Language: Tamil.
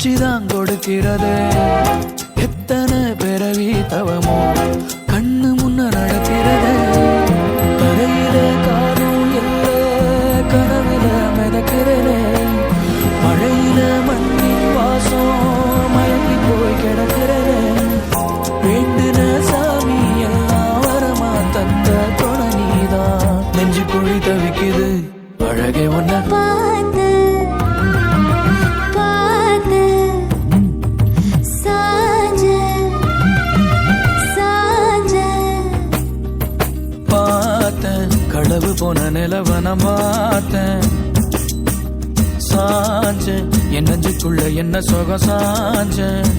காட்சிதான் கொடுக்கிறது. எத்தனை பிறவி தவமோ கண்ணு முன்ன நடக்கிறது. கரையில காரும் இல்ல கனவுல மிதக்கிறது. மழையில மண்ணின் வாசம் மயங்கி போய் கிடக்கிறது. வேண்டுன சாமி எல்லாம் வரமா தந்த துணை நீதான். நெஞ்சு குழி தவிக்குது அழகே ஒன்ன பார்த்து பார்த்து சாஞ்ச சாஞ்ச பார்த்தேன். களவு போன நிலவன பார்த்தேன். சாஞ்சேன் என் நெஞ்சுக்குள்ள என்ன சுகம் சாஞ்சேன்.